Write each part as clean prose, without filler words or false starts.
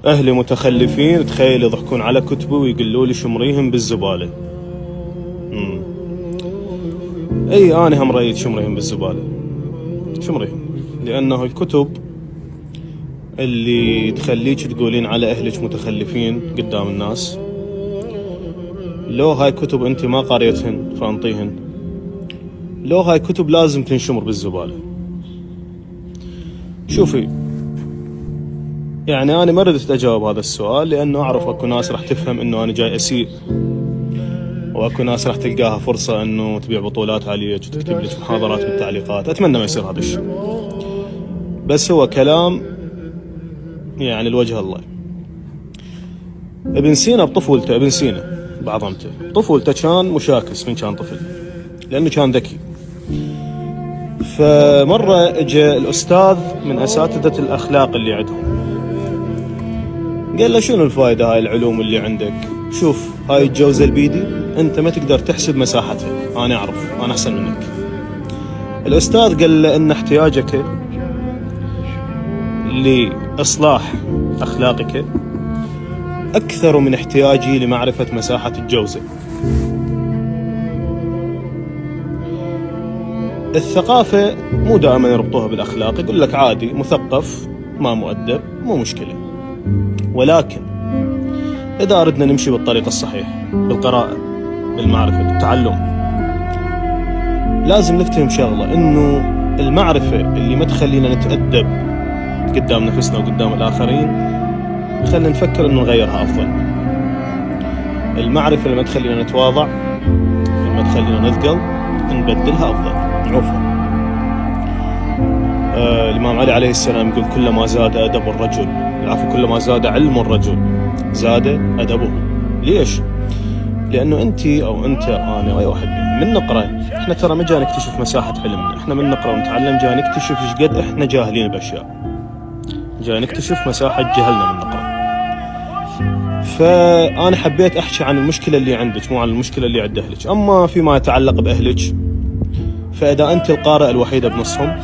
أهلي متخلفين، تخيل يضحكون على كتبي ويقولوا لي شمريهم بالزبالة. اي انا هم رأيت شمريهم بالزبالة، شمريهم، لأنه الكتب اللي تخليك تقولين على أهلك متخلفين قدام الناس، لو هاي كتب أنت ما قريتهن فانطيهن، لو هاي كتب لازم تنشمر بالزبالة. شوفي، يعني أنا ما ردت أجاوب هذا السؤال، لأنه أعرف أكو ناس راح تفهم إنه أنا جاي أسيء، وأكو ناس راح تلقاها فرصة إنه تبيع بطولات عليك وتكتب لك محاضرات بالتعليقات. أتمنى ما يصير هذا الشيء، بس هو كلام يعني الوجه الله. ابن سينا بطفولته، ابن سينا بعظمته طفولته كان مشاكس من كان طفل، لأنه كان ذكي. فمرة اجى الأستاذ من أساتذة الأخلاق اللي عندهم، قال له شنو الفائدة هاي العلوم اللي عندك؟ شوف هاي الجوزة البيدي أنت ما تقدر تحسب مساحتها، أنا أعرف، أنا أحسن منك. الأستاذ قال له إن احتياجك لإصلاح أخلاقك أكثر من احتياجي لمعرفة مساحة الجوزة. الثقافة مو دائما يربطوها بالأخلاق، يقول لك عادي مثقف ما مؤدب مو مشكلة، ولكن إذا أردنا نمشي بالطريق الصحيح بالقراءة بالمعرفة بالتعلم، لازم نفتهم شغلة، إنه المعرفة اللي ما تخلينا نتأدب قدام نفسنا وقدام الآخرين خلينا نفكر إنه نغيرها أفضل. المعرفة اللي ما تخلينا نتواضع، اللي ما تخلينا نثقل، نبدلها أفضل، نعوفها. الإمام علي عليه السلام يقول كلما زاد أدب الرجل، العفو، كلما زاد علم الرجل زاد أدبه. ليش؟ لأنه أنت أو أنت أنا أو أي واحد من نقرأ، إحنا ترى ما جاي نكتشف مساحة علمنا، إحنا من نقرأ ونتعلم جاي نكتشف إيش قد إحنا جاهلين بأشياء، جاي نكتشف مساحة جهلنا من نقرأ. فأنا حبيت أحكي عن المشكلة اللي عندك مو عن المشكلة اللي عند أهلك. أما فيما يتعلق بأهلك، فإذا أنت القارئة الوحيدة بنصهم،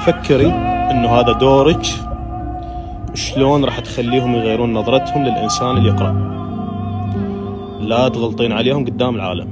فكري إنه هذا دورك، شلون راح تخليهم يغيرون نظرتهم للإنسان اللي يقرأ. لا تغلطين عليهم قدام العالم.